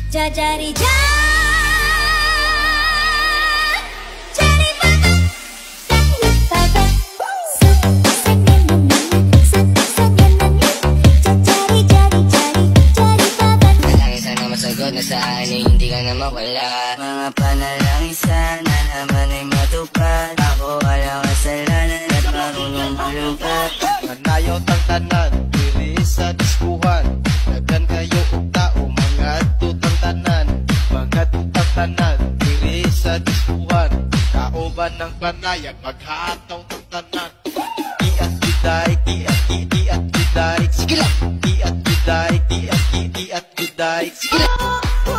Jajari jari baba, jari baba. Panalangin sana masagot na saan ay hindi ka na mawala. Mga panalangin sana naman ay matupad. Ako walang kasalanan at marunong malungkat. Manayaw tang tanan, diri sa diskuhan. Dagan kayo og tao, mga tutang tanan. Mga tutang tanan, diri sa diskuhan. Kauban ng panayag, maghataw tang tanan. Iat juday, iat juday. Sige lang! Iat juday, iat juday. Sige lang!